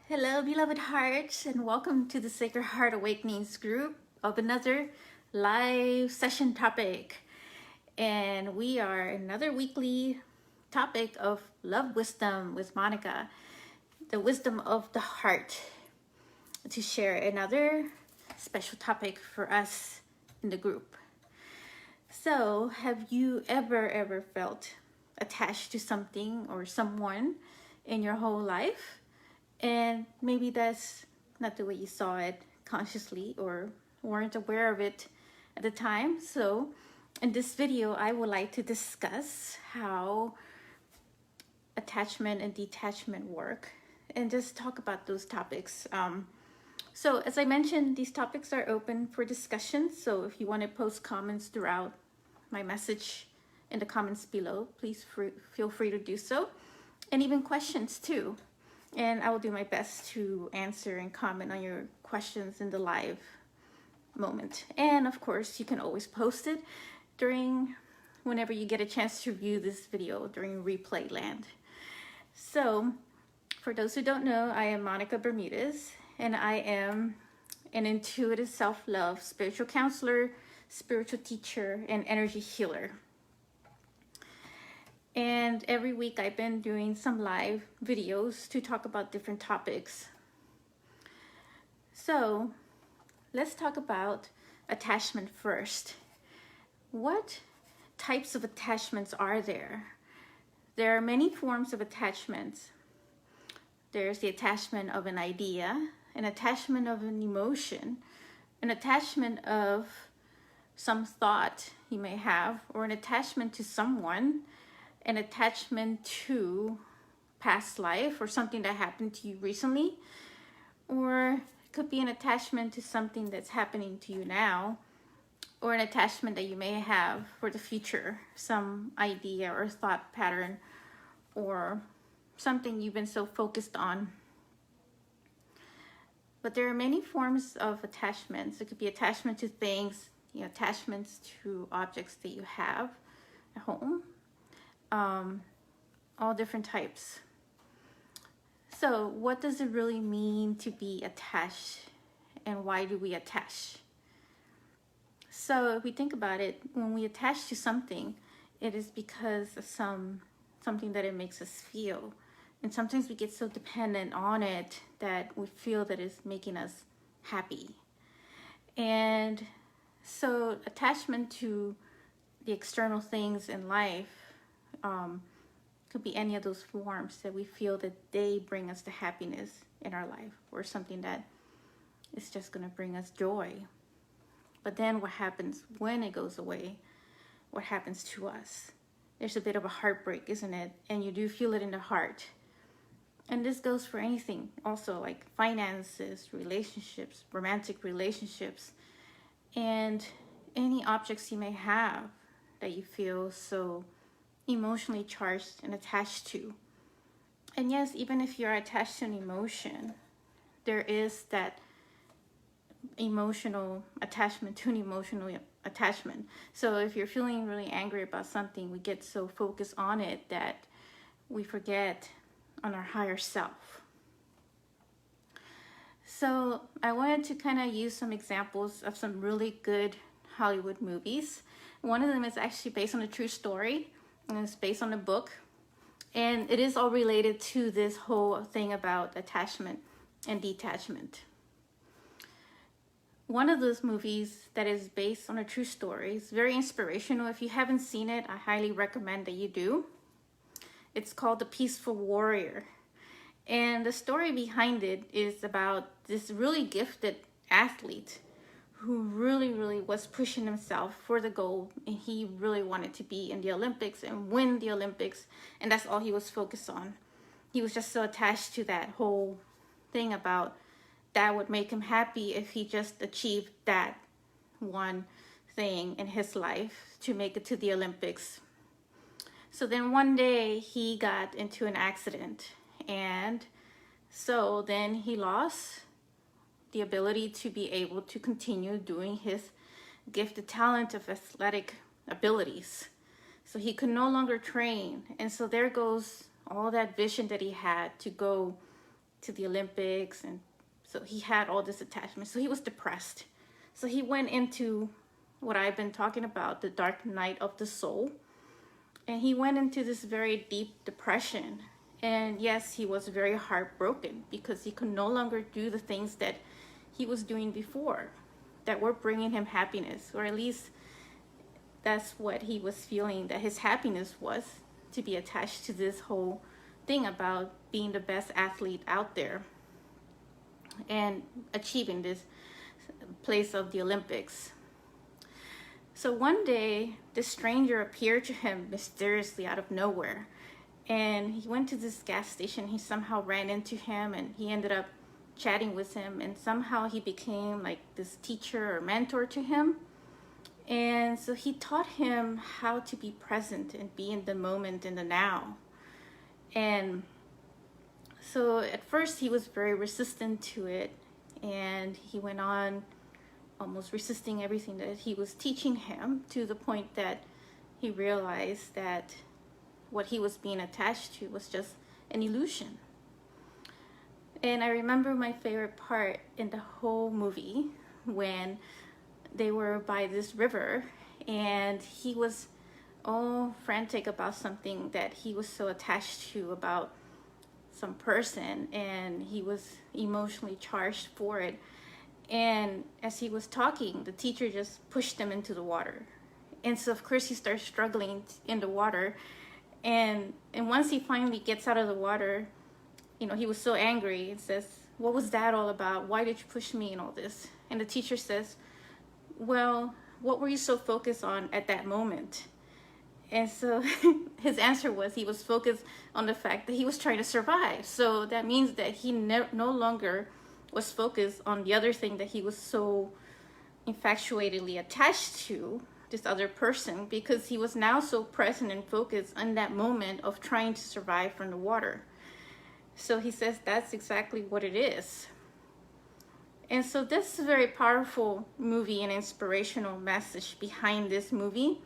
Hello, beloved hearts, and welcome to the Sacred Heart Awakenings group of another live session topic. And we are another weekly topic of love wisdom with Monica, the wisdom of the heart, to share another special topic for us in the group. So, have you ever felt attached to something or someone in your whole life? And maybe that's not the way you saw it consciously or weren't aware of it at the time. So in this video, I would like to discuss how attachment and detachment work and just talk about those topics. So as I mentioned, these topics are open for discussion. So if you want to post comments throughout my message in the comments below, please feel free to do so. And even questions too. And I will do my best to answer and comment on your questions in the live moment. And of course, you can always post it whenever you get a chance to view this video during replay land. So, for those who don't know, I am Monica Bermudez, and I am an intuitive self-love spiritual counselor, spiritual teacher, and energy healer. And every week I've been doing some live videos to talk about different topics. So let's talk about attachment first. What types of attachments are there? There are many forms of attachments. There's the attachment of an idea, an attachment of an emotion, an attachment of some thought you may have, or an attachment to someone, an attachment to past life or something that happened to you recently, or it could be an attachment to something that's happening to you now, or an attachment that you may have for the future, some idea or thought pattern or something you've been so focused on. But there are many forms of attachments. It could be attachment to things, attachments to objects that you have at home. All different types. So what does it really mean to be attached, and why do we attach? So if we think about it, when we attach to something, it is because of something that it makes us feel. And sometimes we get so dependent on it that we feel that it's making us happy. And so attachment to the external things in life could be any of those forms that we feel that they bring us the happiness in our life, or something that is just going to bring us joy. But then what happens when it goes away? What happens to us? There's a bit of a heartbreak, isn't it? And you do feel it in the heart. And this goes for anything also, like finances, relationships, romantic relationships, and any objects you may have that you feel so emotionally charged and attached to. And yes, even if you're attached to an emotion, there is that emotional attachment to an emotional attachment. So if you're feeling really angry about something, we get so focused on it that we forget on our higher self. So I wanted to kind of use some examples of some really good Hollywood movies. One of them is actually based on a true story, and it's based on a book, and it is all related to this whole thing about attachment and detachment. One of those movies that is based on a true story is very inspirational. If you haven't seen it, I highly recommend that you do. It's called The Peaceful Warrior, and the story behind it is about this really gifted athlete who really was pushing himself for the goal, and he really wanted to be in the Olympics and win the Olympics, and that's all he was focused on. He was just so attached to that whole thing about that would make him happy if he just achieved that one thing in his life to make it to the Olympics. So then one day he got into an accident, and so then he lost the ability to be able to continue doing his gifted talent of athletic abilities. So he could no longer train. And so there goes all that vision that he had to go to the Olympics, and so he had all this attachment. So he was depressed. So he went into what I've been talking about, the dark night of the soul. And he went into this very deep depression. And yes, he was very heartbroken because he could no longer do the things that he was doing before that were bringing him happiness, or at least that's what he was feeling, that his happiness was to be attached to this whole thing about being the best athlete out there and achieving this place of the Olympics. So one day, this stranger appeared to him mysteriously out of nowhere. And he went to this gas station. He somehow ran into him, and he ended up chatting with him. And somehow he became like this teacher or mentor to him. And so he taught him how to be present and be in the moment, in the now. And so at first he was very resistant to it. And he went on almost resisting everything that he was teaching him, to the point that he realized that what he was being attached to was just an illusion. And I remember my favorite part in the whole movie when they were by this river and he was all frantic about something that he was so attached to, about some person, and he was emotionally charged for it. And as he was talking, the teacher just pushed him into the water. And so of course he starts struggling in the water. And once he finally gets out of the water, you know, he was so angry and says, "What was that all about? Why did you push me and all this?" And the teacher says, "Well, what were you so focused on at that moment?" And so his answer was he was focused on the fact that he was trying to survive. So that means that he no longer was focused on the other thing that he was so infatuatedly attached to, this other person, because he was now so present and focused on that moment of trying to survive from the water. So he says that's exactly what it is. And so this is a very powerful movie and inspirational message behind this movie.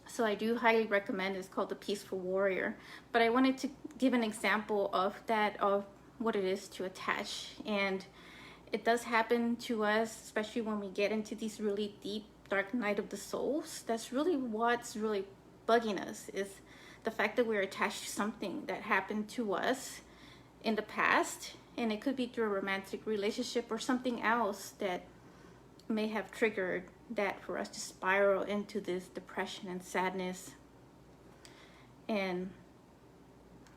So I do highly recommend it. It's called The Peaceful Warrior. But I wanted to give an example of that, of what it is to attach. And it does happen to us, especially when we get into these really deep dark night of the souls. That's really what's really bugging us, is the fact that we're attached to something that happened to us in the past. And it could be through a romantic relationship or something else that may have triggered that for us to spiral into this depression and sadness. And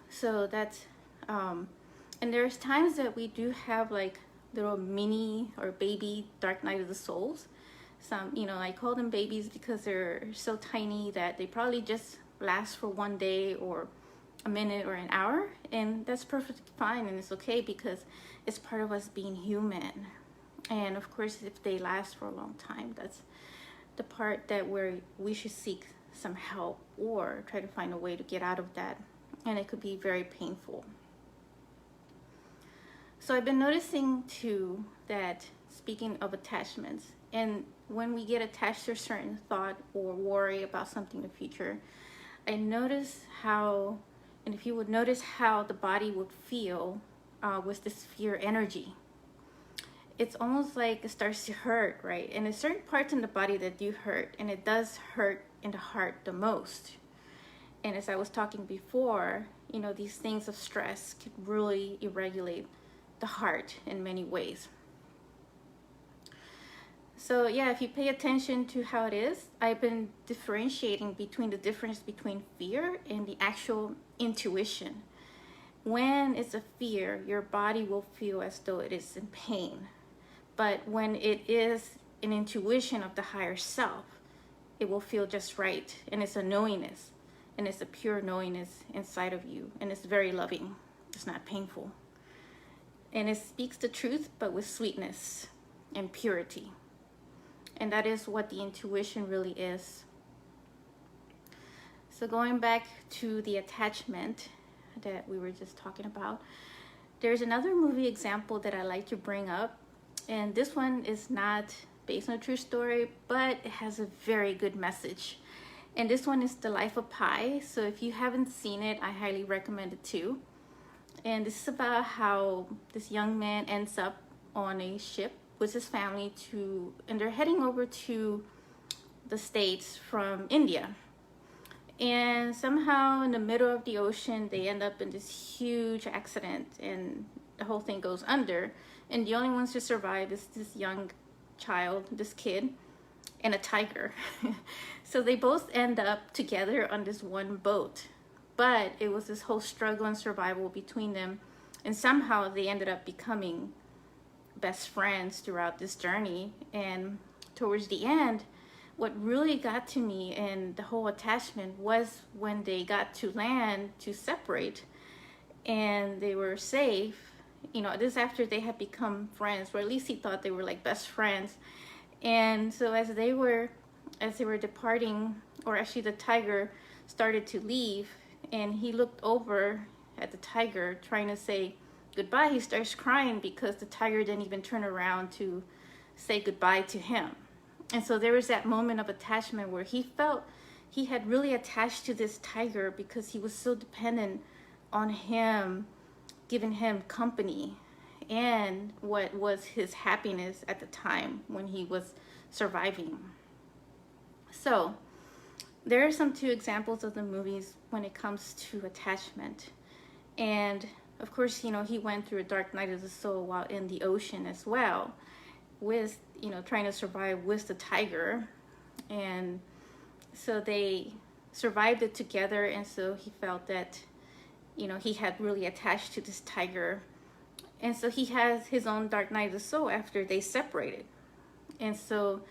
so that's and there's times that we do have like little mini or baby dark night of the souls. Some, you know, I call them babies because they're so tiny that they probably just last for one day or a minute or an hour, and that's perfectly fine, and it's okay because it's part of us being human. And of course, if they last for a long time, that's the part that where we should seek some help or try to find a way to get out of that, and it could be very painful. So I've been noticing too that, speaking of attachments, and when we get attached to a certain thought or worry about something in the future, I notice how, and if you would notice how the body would feel with this fear energy. It's almost like it starts to hurt, right? And there's certain parts in the body that do hurt, and it does hurt in the heart the most. And as I was talking before, you know, these things of stress could really irregulate the heart in many ways. So yeah, if you pay attention to how it is, I've been differentiating between the difference between fear and the actual intuition. When it's a fear, your body will feel as though it is in pain. But when it is an intuition of the higher self, it will feel just right. And it's a knowingness, and it's a pure knowingness inside of you. And it's very loving. It's not painful. And it speaks the truth, but with sweetness and purity. And that is what the intuition really is. So going back to the attachment that we were just talking about, there's another movie example that I like to bring up. And this one is not based on a true story, but it has a very good message. And this one is The Life of Pi. So if you haven't seen it, I highly recommend it too. And this is about how this young man ends up on a ship with his family and they're heading over to the States from India. And somehow in the middle of the ocean, they end up in this huge accident and the whole thing goes under. And the only ones to survive is this young child, this kid, and a tiger. So they both end up together on this one boat. But it was this whole struggle and survival between them. And somehow they ended up becoming best friends throughout this journey. And towards the end, what really got to me and the whole attachment was when they got to land to separate and they were safe. You know, this after they had become friends, or at least he thought they were like best friends. And so as they were departing, or actually the tiger started to leave, and he looked over at the tiger trying to say goodbye, he starts crying because the tiger didn't even turn around to say goodbye to him. And so there was that moment of attachment where he felt he had really attached to this tiger because he was so dependent on him, giving him company and what was his happiness at the time when he was surviving. So there are some two examples of the movies when it comes to attachment. And of course, you know, he went through a dark night of the soul while in the ocean as well, with, you know, trying to survive with the tiger. And so they survived it together, and so he felt that, you know, he had really attached to this tiger. And so he has his own dark night of the soul after they separated. And so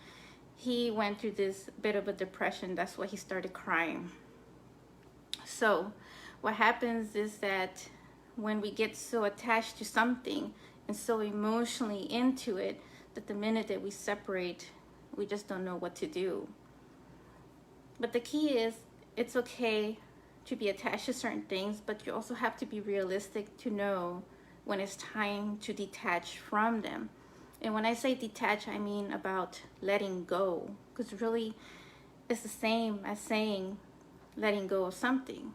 he went through this bit of a depression. That's why he started crying. So what happens is that when we get so attached to something and so emotionally into it, that the minute that we separate, we just don't know what to do. But the key is, it's okay to be attached to certain things, but you also have to be realistic to know when it's time to detach from them. And when I say detach, I mean about letting go, because really it's the same as saying letting go of something.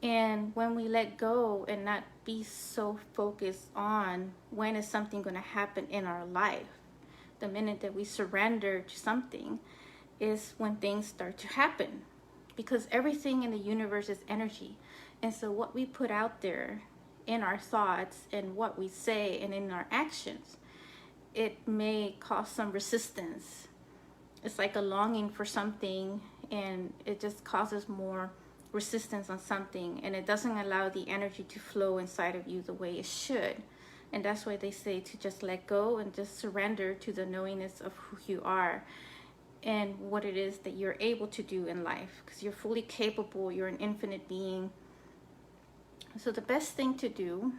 And when we let go and not be so focused on when is something going to happen in our life, the minute that we surrender to something is when things start to happen, because everything in the universe is energy. And so what we put out there in our thoughts and what we say and in our actions, it may cause some resistance. It's like a longing for something, and it just causes more resistance on something, and it doesn't allow the energy to flow inside of you the way it should. And that's why they say to just let go and just surrender to the knowingness of who you are and what it is that you're able to do in life, because you're fully capable, you're an infinite being. So the best thing to do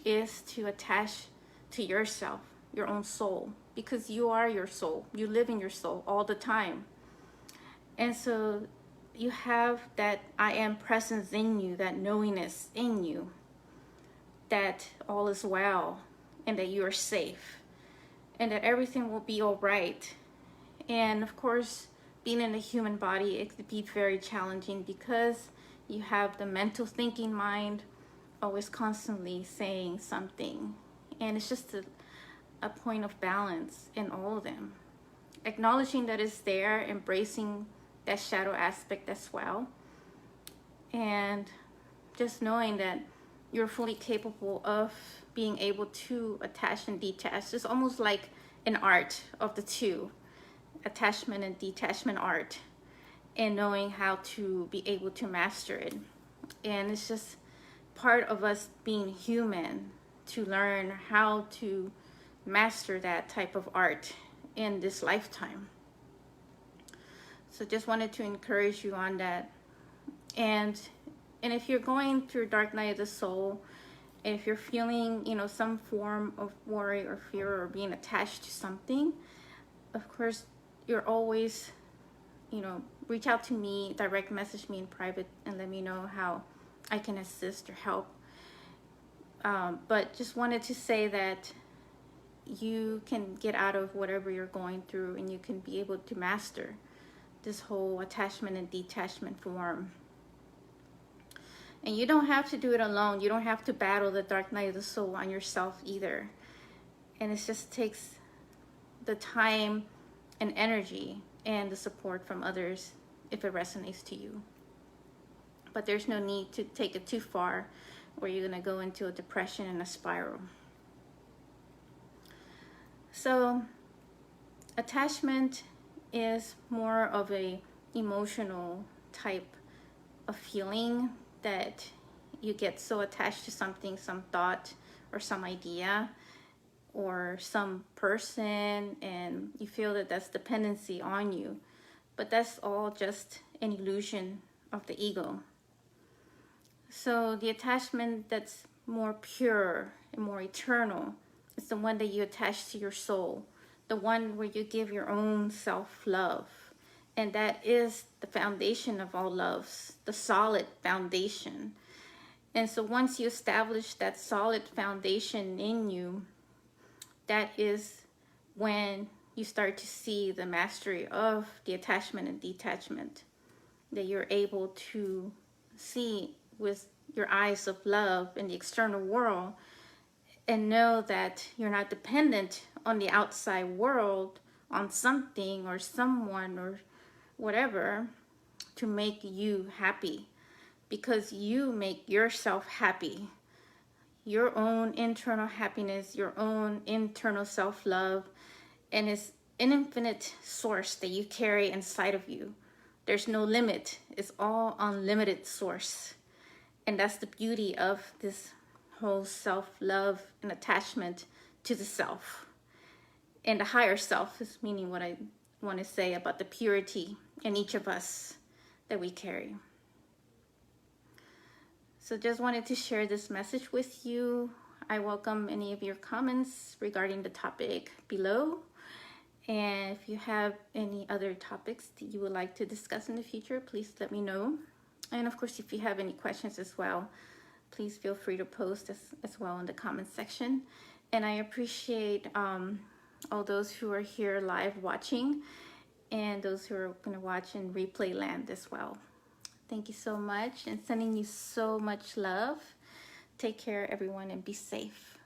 is to attach to yourself, your own soul, because you are your soul. You live in your soul all the time. And so you have that I am presence in you, that knowingness in you, that all is well and that you are safe and that everything will be all right. And of course, being in a human body, it could be very challenging because you have the mental thinking mind always constantly saying something. And it's just a point of balance in all of them. Acknowledging that it's there, embracing that shadow aspect as well, and just knowing that you're fully capable of being able to attach and detach. It's almost like an art of the two, attachment and detachment art, and knowing how to be able to master it. And it's just part of us being human to learn how to master that type of art in this lifetime. So just wanted to encourage you on that. And if you're going through dark night of the soul, and if you're feeling, you know, some form of worry or fear or being attached to something, of course, you're always, you know, reach out to me, direct message me in private and let me know how I can assist or help. But just wanted to say that you can get out of whatever you're going through, and you can be able to master this whole attachment and detachment form. And you don't have to do it alone. You don't have to battle the dark night of the soul on yourself either. And it just takes the time and energy and the support from others if it resonates to you. But there's no need to take it too far where you're going to go into a depression and a spiral. So attachment is more of a emotional type of feeling that you get so attached to something, some thought or some idea or some person, and you feel that that's dependency on you. But that's all just an illusion of the ego. So the attachment that's more pure and more eternal is the one that you attach to your soul, the one where you give your own self-love. And that is the foundation of all loves, the solid foundation. And so once you establish that solid foundation in you, that is when you start to see the mastery of the attachment and detachment, that you're able to see with your eyes of love in the external world and know that you're not dependent on the outside world, on something or someone or whatever to make you happy, because you make yourself happy. Your own internal happiness, your own internal self-love, and it's an infinite source that you carry inside of you. There's no limit. It's all unlimited source. And that's the beauty of this whole self-love and attachment to the self. And the higher self is meaning what I want to say about the purity in each of us that we carry. So just wanted to share this message with you. I welcome any of your comments regarding the topic below. And if you have any other topics that you would like to discuss in the future, please let me know. And of course, if you have any questions as well, please feel free to post as well in the comment section. And I appreciate all those who are here live watching and those who are going to watch in replay land as well. Thank you so much, and sending you so much love. Take care, everyone, and be safe.